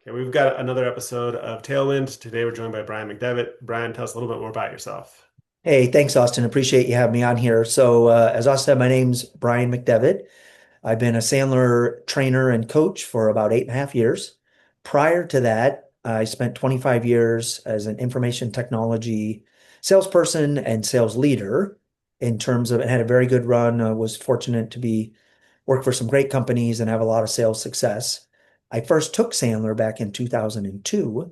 Okay, we've got another episode of Tailwind. Today we're joined by Brian McDevitt. Brian, tell us a little bit more about yourself. Hey, thanks, Austin. Appreciate you having me on here. As Austin said, my name's Brian McDevitt. I've been a Sandler trainer and coach for about 8.5 years. Prior to that, I spent 25 years as an information technology salesperson and sales leader in terms of, and had a very good run. I was fortunate to be work for some great companies and have a lot of sales success. I first took Sandler back in 2002,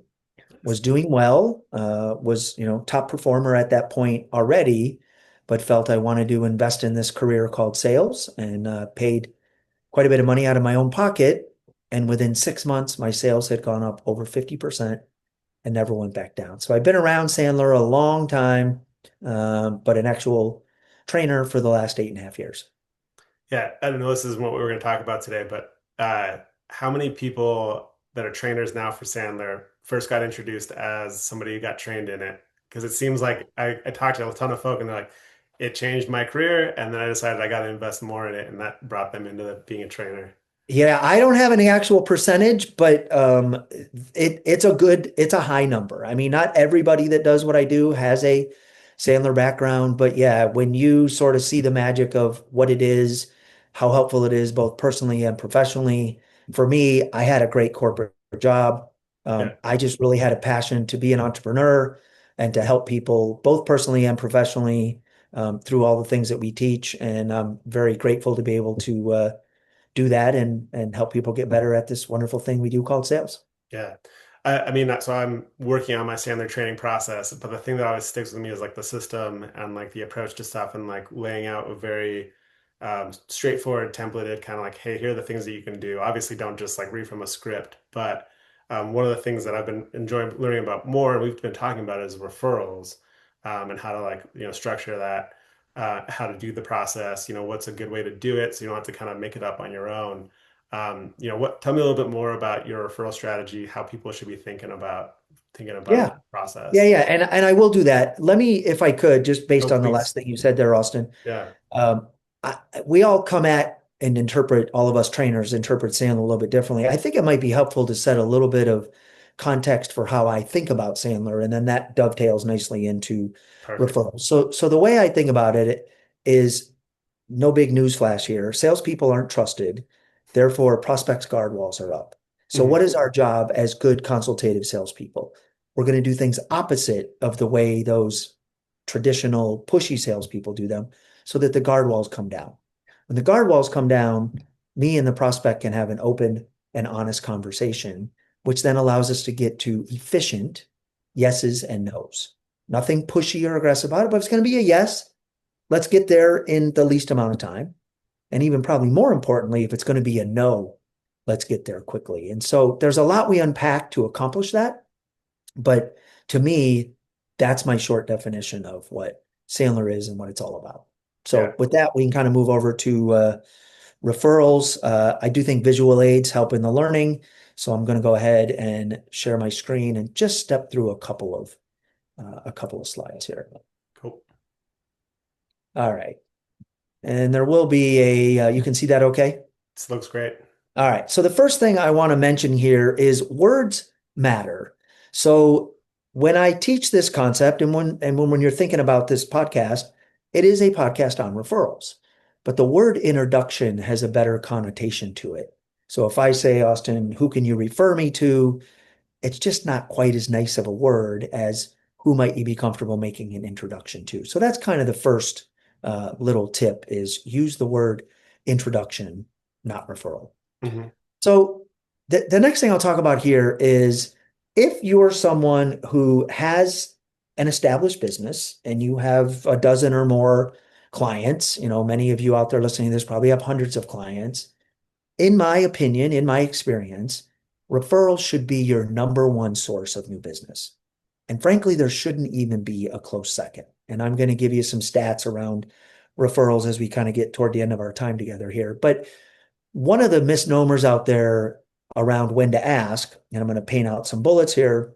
was doing well, was, top performer at that point already, but felt I wanted to invest in this career called sales and paid quite a bit of money out of my own pocket. And within 6 months, my sales had gone up over 50% and never went back down. So I've been around Sandler a long time, but an actual trainer for the last 8.5 years. Yeah, I don't know this is what we were going to talk about today, but how many people that are trainers now for Sandler first got introduced as somebody who got trained in it? Because it seems like I talked to a ton of folk and they're like, it changed my career, and then I decided I got to invest more in it, and that brought them into being a trainer. Yeah, I don't have any actual percentage, but it's a high number. I mean, not everybody that does what I do has a Sandler background, but yeah, when you sort of see the magic of what it is, how helpful it is both personally and professionally. For me, I had a great corporate job. Yeah. I just really had a passion to be an entrepreneur and to help people both personally and professionally through all the things that we teach. And I'm very grateful to be able to do that and help people get better at this wonderful thing we do called sales. Yeah. I mean, so I'm working on my Sandler training process, but the thing that always sticks with me is like the system and like the approach to stuff and like laying out a very straightforward, templated kind of like, hey, here are the things that you can do. Obviously, don't just like read from a script, but one of the things that I've been enjoying learning about more, and we've been talking about is referrals and how to like, structure that, how to do the process, what's a good way to do it so you don't have to kind of make it up on your own. Tell me a little bit more about your referral strategy, how people should be thinking about Yeah. the Yeah, process. yeah. And I will do that. Let me, if I could, just Oh, based on the please. last thing you said there, Austin. Yeah. Um, we all come at and interpret, all of us trainers interpret Sandler a little bit differently. I think it might be helpful to set a little bit of context for how I think about Sandler, and then that dovetails nicely into Perfect. referrals. So the way I think about it is no big newsflash here. Salespeople aren't trusted. Therefore, prospects' guard walls are up. So, what Hmm. is our job as good consultative salespeople? We're going to do things opposite of the way those traditional pushy salespeople do them so that the guard walls come down. When the guard walls come down, me and the prospect can have an open and honest conversation, which then allows us to get to efficient yeses and nos. Nothing pushy or aggressive about it, but it's going to be a yes. Let's get there in the least amount of time. And even probably more importantly, if it's going to be a no, let's get there quickly. And so there's a lot we unpack to accomplish that. But to me, that's my short definition of what Sandler is and what it's all about. Yeah. So with that, we can kind of move over to referrals. I do think visual aids help in the learning. So I'm going to go ahead and share my screen and just step through a couple of slides here. Cool. All right. And there will be you can see that okay? This looks great. All right. So the first thing I want to mention here is words matter. So when I teach this concept and when you're thinking about this podcast, it is a podcast on referrals. But the word introduction has a better connotation to it. So if I say, Austin, who can you refer me to? It's just not quite as nice of a word as who might you be comfortable making an introduction to. So that's kind of the first little tip is use the word introduction, not referral. Hmm. So the next thing I'll talk about here is if you're someone who has an established business and you have a dozen or more clients, many of you out there listening to this probably have hundreds of clients. In my opinion, in my experience, referrals should be your number one source of new business. And frankly, there shouldn't even be a close second. And I'm going to give you some stats around referrals as we kind of get toward the end of our time together here. But one of the misnomers out there around when to ask, and I'm going to paint out some bullets here,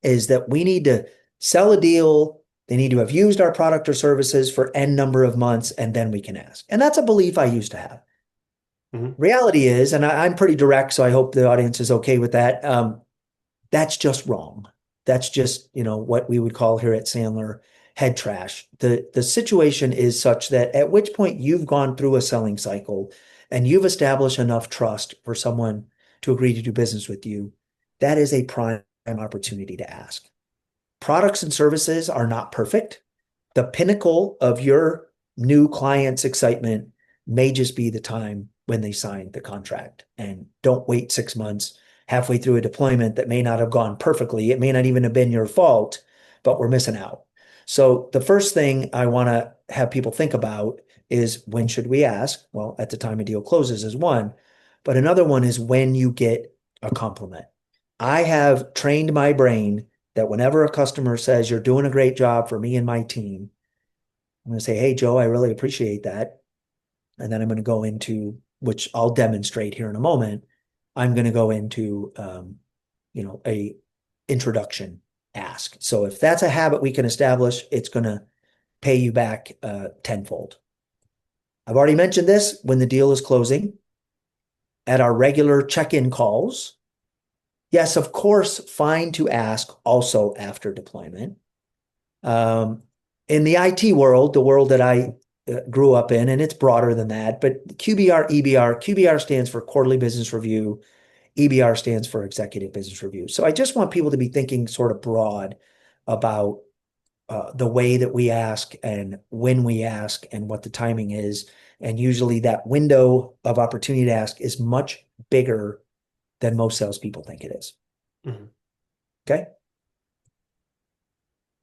is that we need to sell a deal. They need to have used our product or services for N number of months, and then we can ask. And that's a belief I used to have. Hmm. Reality is, and I'm pretty direct, so I hope the audience is okay with that. That's just wrong. That's just, what we would call here at Sandler head trash. The situation is such that at which point you've gone through a selling cycle and you've established enough trust for someone to agree to do business with you, that is a prime opportunity to ask. Products and services are not perfect. The pinnacle of your new client's excitement may just be the time when they sign the contract. And don't wait 6 months halfway through a deployment that may not have gone perfectly. It may not even have been your fault, but we're missing out. So the first thing I want to have people think about is, when should we ask? Well, at the time a deal closes is one, but another one is when you get a compliment. I have trained my brain that whenever a customer says, "You're doing a great job for me and my team," I'm going to say, "Hey, Joe, I really appreciate that." And then I'm going to go into, which I'll demonstrate here in a moment. I'm going to go into, a introduction ask. So if that's a habit we can establish, it's going to pay you back tenfold. I've already mentioned this when the deal is closing at our regular check-in calls. Yes, of course, fine to ask also after deployment. Um, in the IT world, the world that I grew up in, and it's broader than that, but QBR, EBR, QBR stands for Quarterly Business Review, EBR stands for Executive Business Review. So I just want people to be thinking sort of broad about the way that we ask and when we ask and what the timing is. And usually that window of opportunity to ask is much bigger than most salespeople think it is. Hmm. Okay.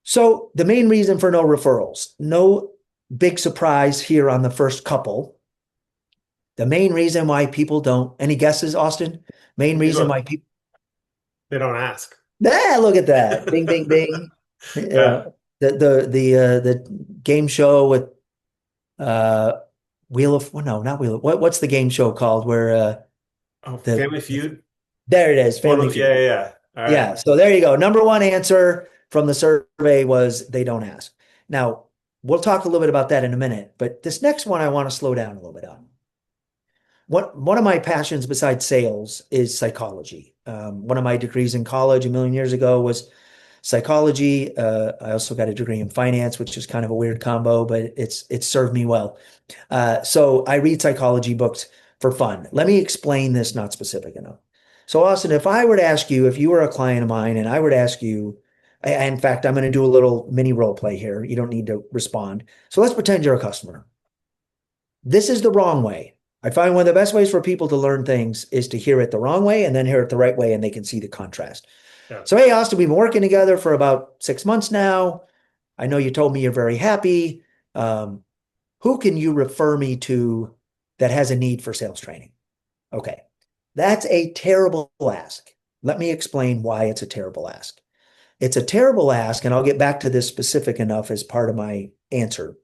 So the main reason for no referrals, no big surprise here on the first couple. The main reason why people don't, any guesses, Austin? Main reason People, why people, they don't ask. look at that. Bing, bing, bing. Yeah. The game show with uh Wheel of, well, no, not Wheel of, what's the game show called where Oh, the Family Feud. there it is, Oh, Family yeah, Feud. yeah, yeah. All right. Yeah, so there you go. Number one answer from the survey was they don't ask. Now, we'll talk a little bit about that in a minute, but this next one I want to slow down a little bit on. One of my passions besides sales is psychology. One of my degrees in college a million years ago was psychology. I also got a degree in finance, which is kind of a weird combo, but it's served me well. So I read psychology books for fun. Let me explain this not specific enough. So, Austin, if I were to ask you, if you were a client of mine and I were to ask you, in fact, I'm going to do a little mini role play here. You don't need to respond. So let's pretend you're a customer. This is the wrong way. I find one of the best ways for people to learn things is to hear it the wrong way and then hear it the right way, and they can see the contrast. Yeah. So, hey, Austin, we've been working together for about 6 months now. I know you told me you're very happy. Um, who can you refer me to that has a need for sales training? Okay. That's a terrible ask. Let me explain why it's a terrible ask. It's a terrible ask, and I'll get back to this specific enough as part of my answer.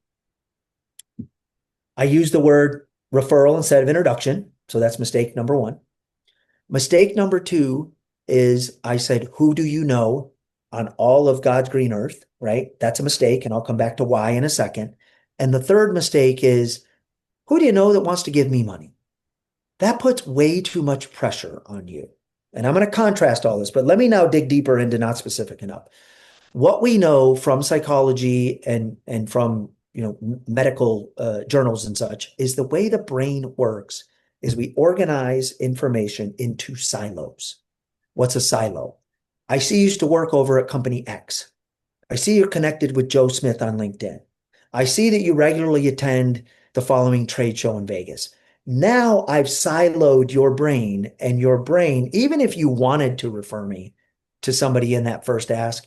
I use the word referral instead of introduction. So that's mistake number one. Mistake number two is I said, "Who do you know on all of God's green earth?" Right? That's a mistake. And I'll come back to why in a second. And the third mistake is, "Who do you know that wants to give me money?" That puts way too much pressure on you. And I'm going to contrast all this, but let me now dig deeper into not specific enough. What we know from psychology and from medical journals and such is the way the brain works is we organize information into silos. What's a silo? I see you used to work over at company X. I see you're connected with Joe Smith on LinkedIn. I see that you regularly attend the following trade show in Vegas. Now I've siloed your brain, and your brain, even if you wanted to refer me to somebody in that first ask,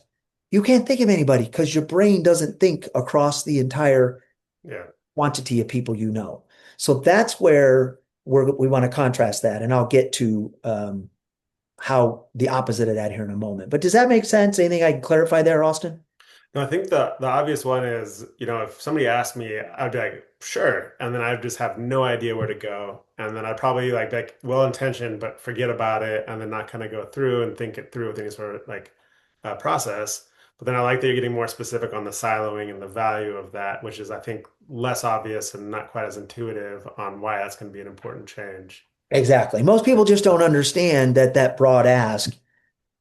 you can't think of anybody because your brain doesn't think across the entire Yeah. quantity of people you know. So that's where we want to contrast that. And I'll get to how the opposite of that here in a moment. But does that make sense? Anything I can clarify there, Austin? No, I think the obvious one is, if somebody asked me, I'd be like, sure. And then I'd just have no idea where to go. And then I'd probably like well intentioned, but forget about it and then not kind of go through and think it through with any sort of like process. But then I like that you're getting more specific on the siloing and the value of that, which is, I think, less obvious and not quite as intuitive on why that's going to be an important change. Exactly. Most people just don't understand that that broad ask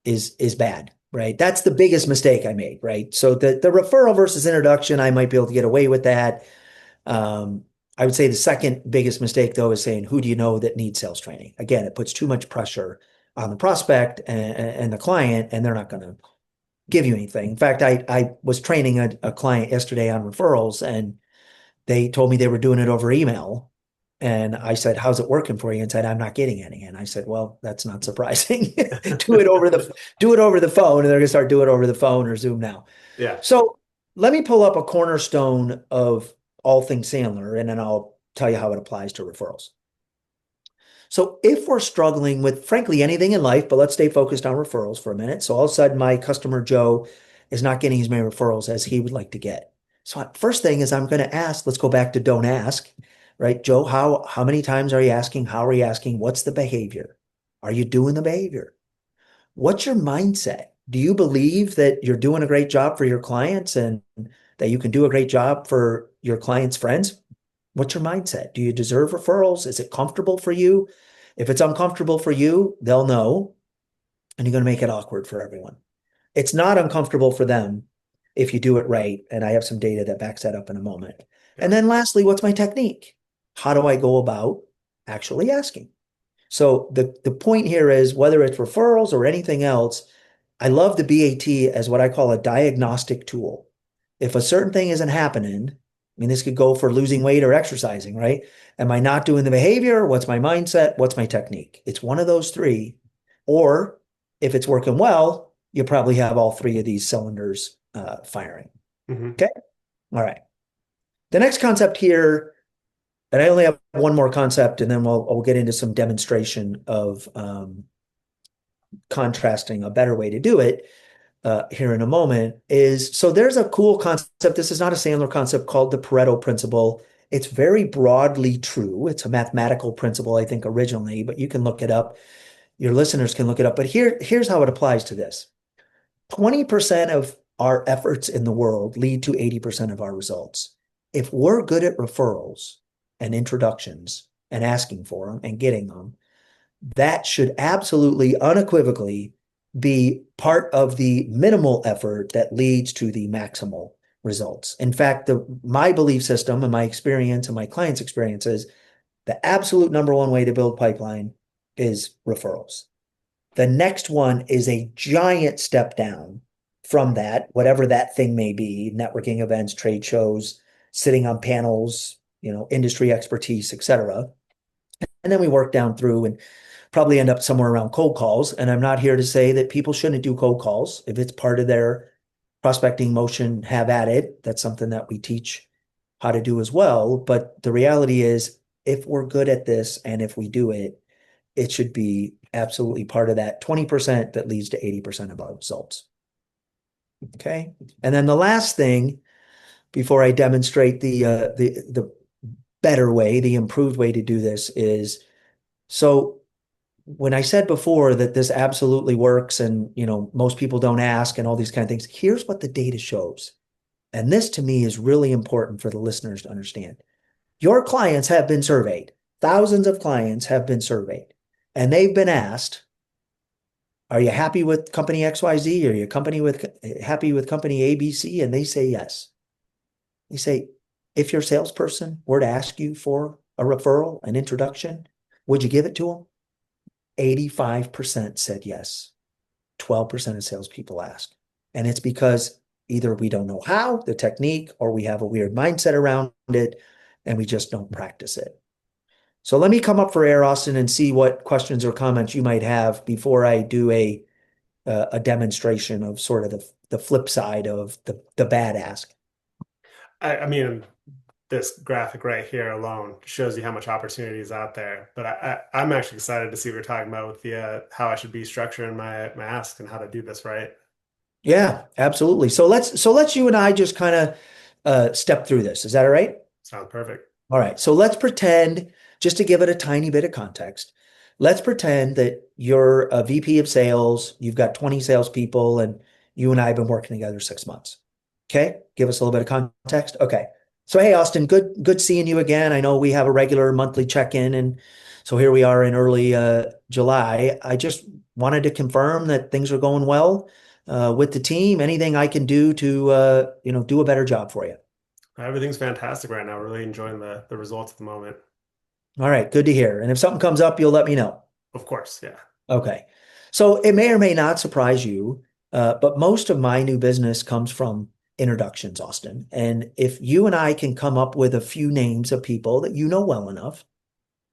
is bad, right? That's the biggest mistake I made, right? So the referral versus introduction, I might be able to get away with that. Um, I would say the second biggest mistake, though, is saying, who do you know that needs sales training? Again, it puts too much pressure on the prospect and the client, and they're not going to give you anything. In fact, I was training a client yesterday on referrals, and they told me they were doing it over email. And I said, how's it working for you? And said, I'm not getting any. And I said, well, that's not surprising. Do it over the phone, and they're gonna start doing it over the phone or Zoom now. Yeah. So let me pull up a cornerstone of all things Sandler, and then I'll tell you how it applies to referrals. So if we're struggling with, frankly, anything in life, but let's stay focused on referrals for a minute. So all of a sudden, my customer Joe is not getting as many referrals as he would like to get. So first thing is I'm going to ask, let's go back to don't ask, right? Joe, how many times are you asking? How are you asking? What's the behavior? Are you doing the behavior? What's your mindset? Do you believe that you're doing a great job for your clients and that you can do a great job for your clients' friends? What's your mindset? Do you deserve referrals? Is it comfortable for you? If it's uncomfortable for you, they'll know, and you're going to make it awkward for everyone. It's not uncomfortable for them if you do it right. And I have some data that backs that up in a moment. And Yeah. then lastly, what's my technique? How do I go about actually asking? So the point here is whether it's referrals or anything else, I love the BAT as what I call a diagnostic tool. If a certain thing isn't happening, I mean, this could go for losing weight or exercising, right? Am I not doing the behavior? What's my mindset? What's my technique? It's one of those three. Or if it's working well, you probably have all three of these cylinders firing. Hmm. Okay. All right. The next concept here, and I only have one more concept, and then we'll get into some demonstration of contrasting a better way to do it here in a moment. Is so there's a cool concept. This is not a Sandler concept called the Pareto principle. It's very broadly true. It's a mathematical principle, I think, originally, but you can look it up. Your listeners can look it up. But here's how it applies to this. 20% of our efforts in the world lead to 80% of our results. If we're good at referrals and introductions and asking for them and getting them, that should absolutely unequivocally be part of the minimal effort that leads to the maximal results. In fact, my belief system and my experience and my clients' experiences, the absolute number one way to build pipeline is referrals. The next one is a giant step down from that, whatever that thing may be, networking events, trade shows, sitting on panels, industry expertise, etc. And then we work down through and probably end up somewhere around cold calls. And I'm not here to say that people shouldn't do cold calls. If it's part of their prospecting motion, have at it. That's something that we teach how to do as well. But the reality is, if we're good at this and if we do it, it should be absolutely part of that 20% that leads to 80% of our results. Okay. And then the last thing before I demonstrate the better way, the improved way to do this is so when I said before that this absolutely works and most people don't ask and all these kind of things, here's what the data shows. And this to me is really important for the listeners to understand. Your clients have been surveyed. Thousands of clients have been surveyed. And they've been asked, are you happy with company XYZ? Are you happy with company ABC? And they say yes. They say, if your salesperson were to ask you for a referral, an introduction, would you give it to them? 85% said yes. 12% of salespeople ask. And it's because either we don't know how, the technique, or we have a weird mindset around it, and we just don't practice it. So let me come up for air, Austin, and see what questions or comments you might have before I do a demonstration of sort of the flip side of the bad ask. I mean, this graphic right here alone shows you how much opportunity is out there. But I'm actually excited to see what you're talking about with the how I should be structuring my asks and how to do this right. Yeah, absolutely. So let's you and I just kind of step through this. Is that all right? Sounds perfect. All right. So let's pretend, just to give it a tiny bit of context, let's pretend that you're a VP of sales, you've got 20 salespeople, and You and I have been working together 6 months. Okay. Give us a little bit of context. Okay. So, hey, Austin, good seeing you again. I know we have a regular monthly check-in, and so here we are in early July. I just wanted to confirm that things are going well with the team. Anything I can do to do a better job for you? Everything's fantastic right now. Really enjoying the results at the moment. All right, good to hear. And if something comes up, you'll let me know. Of course, yeah. Okay. So it may or may not surprise you, but most of my new business comes from introductions, Austin. And if you and I can come up with a few names of people that you know well enough,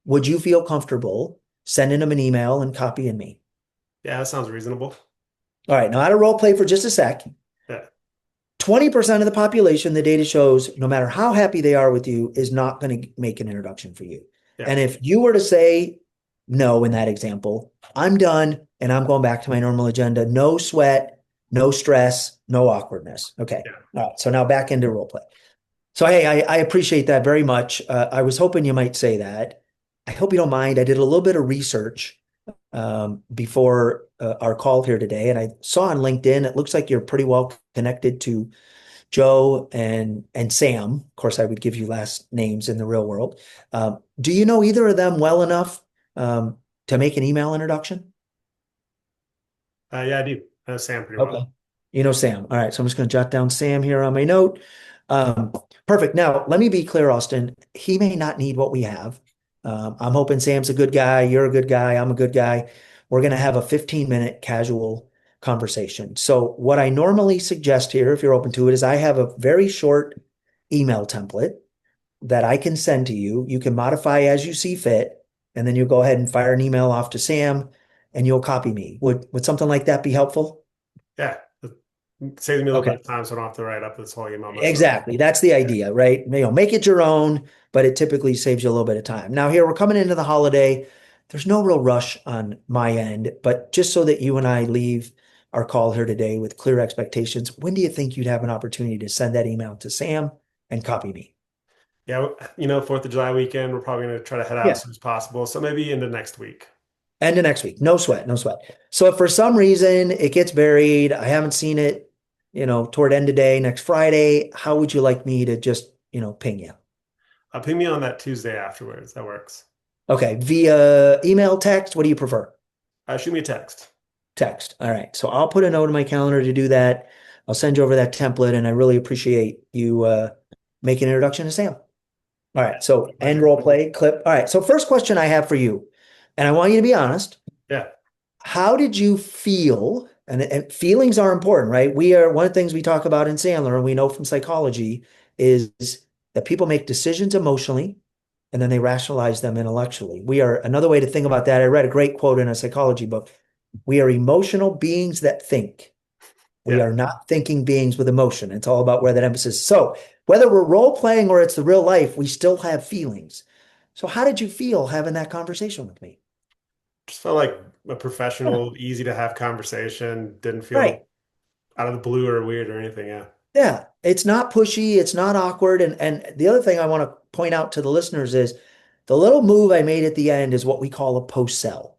would you feel comfortable sending them an email and copying me? Yeah, that sounds reasonable. All right, now out of role play for just a sec. Yeah, 20% of the population, the data shows, no matter how happy they are with you, is not going to make an introduction for you. yeah, And if you were to say no in that example, I'm done and I'm going back to my normal agenda. No sweat, no stress, no awkwardness. Okay. yeah. All right. So now back into role play. So, hey, I appreciate that very much. I was hoping you might say that. I hope you don't mind. I did a little bit of research before our call here today, and I saw on LinkedIn, it looks like you're pretty well connected to Joe and Sam. Of course, I would give you last names in the real world. Do you know either of them well enough to make an email introduction? Yeah, I do. I know Sam pretty well. Okay. You know Sam. All right. So I'm just going to jot down Sam here on my note. Um, Perfect. Now, let me be clear, Austin. He may not need what we have. I'm hoping Sam's a good guy. You're a good guy. I'm a good guy. We're going to have a 15-minute casual conversation. So, what I normally suggest here, if you're open to it, is I have a very short email template that I can send to you. You can modify as you see fit, and then you'll go ahead and fire an email off to Sam and you'll copy me. Would something like that be helpful? Yeah, it saves me a little bit Okay. of time, so I don't have to write up this whole email myself. Exactly. That's the Yeah, idea, right? Make it your own, but it typically saves you a little bit of time. Now, here we're coming into the holiday. There's no real rush on my end, but just so that you and I leave our call here today with clear expectations, when do you think you'd have an opportunity to send that email to Sam and copy me? yeah. 4th of July weekend, we're probably going to try to head out Yeah. as soon as possible. So maybe into next week. End of next week. No sweat, no sweat. So if for some reason it gets buried, I haven't seen it, toward end of day next Friday, how would you like me to just, ping you? Ping me on that Tuesday afterwards. That works. Okay, via email, text, what do you prefer? Shoot me a text. Text. All right. So I'll put a note in my calendar to do that. I'll send you over that template, and I really appreciate you making an introduction to Sam. All right. So end Pleasure. role play clip. All right. So first question I have for you, and I want you to be honest. Yeah, How did you feel? And feelings are important, right? We are one of the things we talk about in Sandler, and we know from psychology is that people make decisions emotionally and then they rationalize them intellectually. We are another way to think about that. I read a great quote in a psychology book. We are emotional beings that think. We yeah. are not thinking beings with emotion. It's all about where that emphasis is. So whether we're role playing or it's the real life, we still have feelings. So how did you feel having that conversation with me? Just felt like a Yeah, professional, easy to have conversation. Didn't feel right. out of the blue or weird or anything. Yeah. Yeah. It's not pushy. It's not awkward. And the other thing I want to point out to the listeners is the little move I made at the end is what we call a post sell.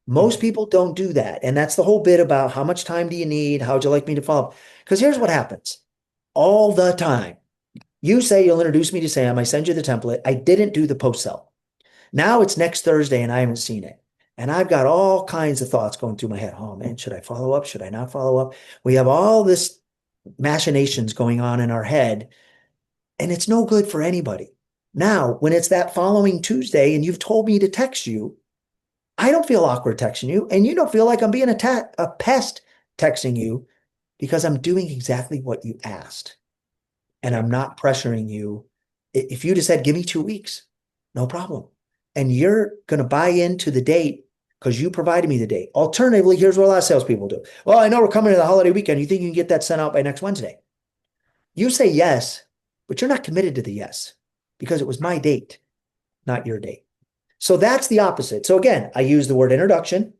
Most Mhm. people don't do that. And that's the whole bit about how much time do you need? How would you like me to follow up? Because here's what happens all the time. You say you'll introduce me to Sam. I send you the template. I didn't do the post sell. Now it's next Thursday and I haven't seen it. And I've got all kinds of thoughts going through my head. Oh man, should I follow up? Should I not follow up? We have all this machinations going on in our head, and it's no good for anybody. Now, when it's that following Tuesday and you've told me to text you, I don't feel awkward texting you, and you don't feel like I'm being a pest texting you because I'm doing exactly what you asked. And Yeah. I'm not pressuring you. If you just said, give me 2 weeks, no problem. And you're going to buy into the date because you provided me the date. Alternatively, here's what a lot of salespeople do. Well, I know we're coming to the holiday weekend. You think you can get that sent out by next Wednesday? You say yes, but you're not committed to the yes because it was my date, not your date. So that's the opposite. So again, I use the word introduction.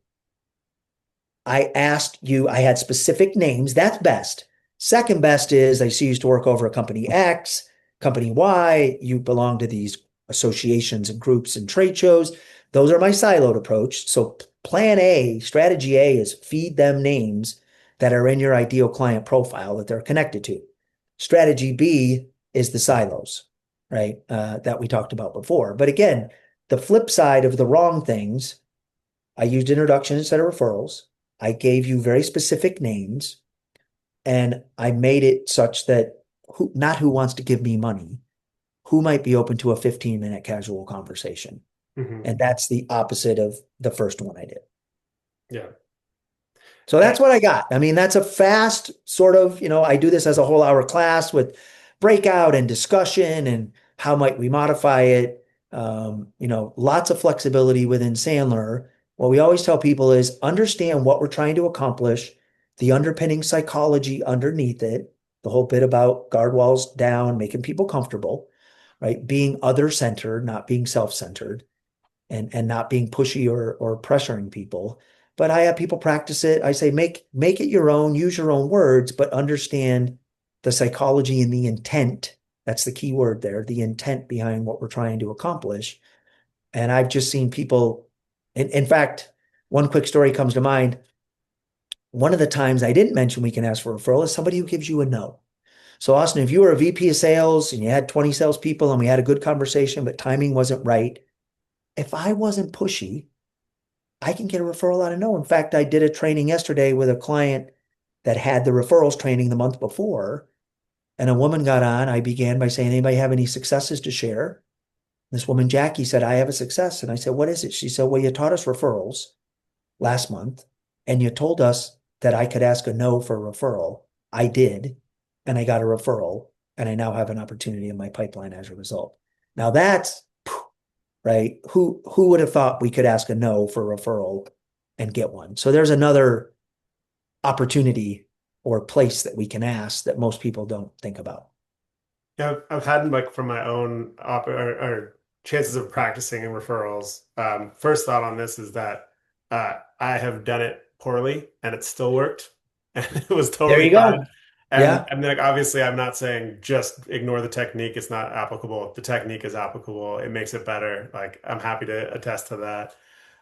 I asked you, I had specific names. That's best. Second best is I see you used to work over at company X, company Y. You belong to these associations and groups and trade shows. Those are my siloed approach. So plan A, strategy A is feed them names that are in your ideal client profile that they're connected to. Strategy B is the silos, right? That we talked about before. But again, the flip side of the wrong things, I used introduction instead of referrals. I gave you very specific names and I made it such that not who wants to give me money, who might be open to a 15-minute casual conversation. Hmm. And that's the opposite of the first one I did. Yeah. So And, that's what I got. I mean, that's a fast sort of, I do this as a whole hour class with breakout and discussion and how might we modify it. Lots of flexibility within Sandler. What we always tell people is understand what we're trying to accomplish, the underpinning psychology underneath it, the whole bit about guard walls down, making people comfortable, right? Being other-centered, not being self-centered and not being pushy or pressuring people. But I have people practice it. I say make it your own, use your own words, but understand the psychology and the intent. That's the key word there, the intent behind what we're trying to accomplish. And I've just seen people, in fact, one quick story comes to mind. One of the times I didn't mention we can ask for a referral is somebody who gives you a no. So, Austin, if you were a VP of sales and you had 20 salespeople and we had a good conversation, but timing wasn't right, if I wasn't pushy, I can get a referral out of no. In fact, I did a training yesterday with a client that had the referrals training the month before, and a woman got on. I began by saying, anybody have any successes to share? This woman, Jackie, said, I have a success. And I said, what is it? She said, well, you taught us referrals last month, and you told us that I could ask a no for a referral. I did, and I got a referral, and I now have an opportunity in my pipeline as a result. Now that's right? Who would have thought we could ask a no for a referral and get one? So there's another opportunity or place that we can ask that most people don't think about. yeah, I've had like from my own or chances of practicing in referrals. First thought on this is that I have done it poorly and it still worked and it was There totally you fine. go. And Yeah, I mean, like obviously, I'm not saying just ignore the technique. It's not applicable. The technique is applicable. It makes it better. Like I'm happy to attest to that.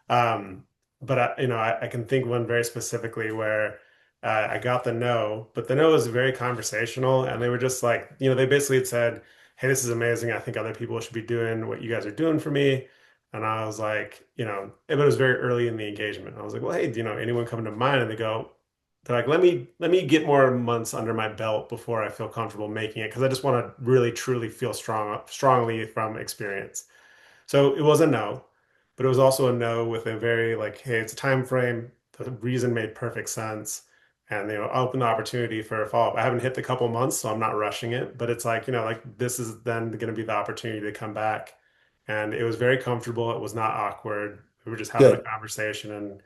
Um, but I can think one very specifically where I got the no, but the no was very conversational, and they were just like, they basically had said, "Hey, this is amazing. I think other people should be doing what you guys are doing for me." And I was like, it was very early in the engagement. I was like, "Well, hey, anyone coming to mind?" And they're like, let me get more months under my belt before I feel comfortable making it because I just want to really truly feel strongly from experience. So it was a no, but it was also a no with a very like, hey, it's a time frame. The reason made perfect sense. And open the opportunity for a follow-up. I haven't hit the couple months, so I'm not rushing it. But it's like, like this is then going to be the opportunity to come back. And it was very comfortable. It was not awkward. We were just having a good. conversation and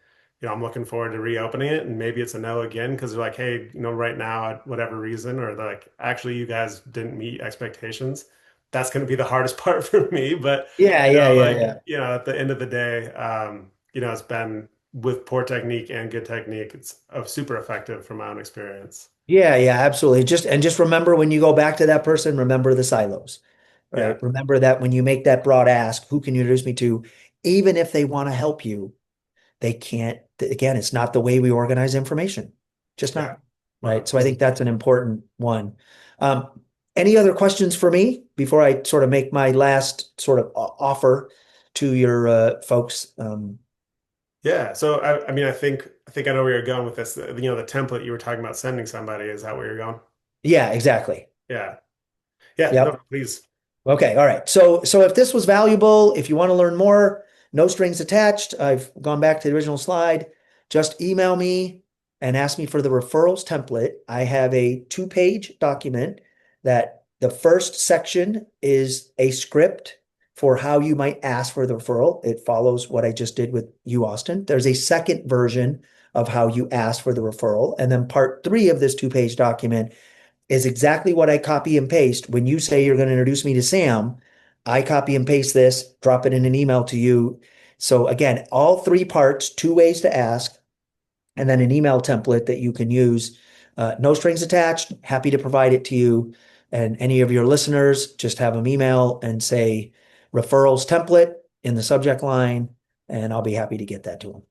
I'm looking forward to reopening it. And maybe it's a no again because they're like, hey, right now, whatever reason, or they're like, actually, you guys didn't meet expectations. That's going to be the hardest part for me. But Yeah, yeah, yeah, like, yeah. at the end of the day, it's been with poor technique and good technique, it's super effective from my own experience. Yeah, yeah, absolutely. Just remember when you go back to that person, remember the silos, Yeah, right? Remember that when you make that broad ask, who can you introduce me to? Even if they want to help you, they can't, again, it's not the way we organize information. Just yeah, not, right? So I 100%. think that's an important one. Um, any other questions for me before I sort of make my last sort of offer to your folks? Yeah. So I mean, I think I know where you're going with this. The template you were talking about sending somebody, is that where you're going? Yeah, exactly. Yeah. Yeah. No, Yep. please. Okay, all right. So if this was valuable, if you want to learn more, no strings attached. I've gone back to the original slide. Just email me and ask me for the referrals template. I have a two-page document that the first section is a script for how you might ask for the referral. It follows what I just did with you, Austin. There's a second version of how you ask for the referral. And then part three of this two-page document is exactly what I copy and paste. When you say you're going to introduce me to Sam, I copy and paste this, drop it in an email to you. So again, all three parts, two ways to ask, and then an email template that you can use. No strings attached. Happy to provide it to you. And any of your listeners, just have them email and say referrals template in the subject line, and I'll be happy to get that to them.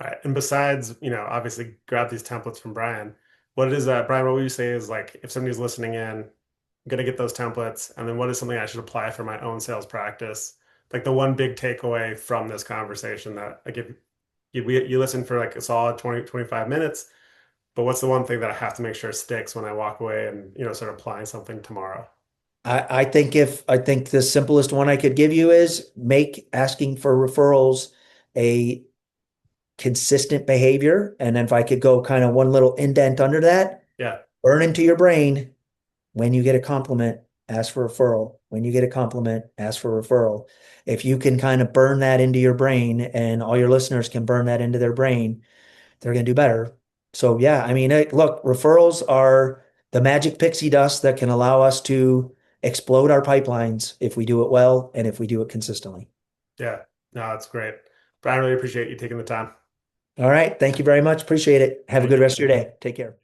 All right. And besides, obviously grab these templates from Brian. What is that, Brian? What would you say is like if somebody's listening in, I'm gonna get those templates, and then what is something I should apply for my own sales practice? Like the one big takeaway from this conversation that like if you listen for like a solid 20, 25 minutes, but what's the one thing that I have to make sure sticks when I walk away and, start applying something tomorrow? I think the simplest one I could give you is make asking for referrals a consistent behavior. And then if I could go kind of one little indent under that, Yeah. burn into your brain when you get a compliment, ask for a referral. When you get a compliment, ask for a referral. If you can kind of burn that into your brain and all your listeners can burn that into their brain, they're going to do better. So yeah, I mean, look, referrals are the magic pixie dust that can allow us to explode our pipelines if we do it well and if we do it consistently. Yeah. No, that's great. Brian, I really appreciate you taking the time. All right. Thank you very much. Appreciate it. Have a Thank good you. rest of your day. Take care.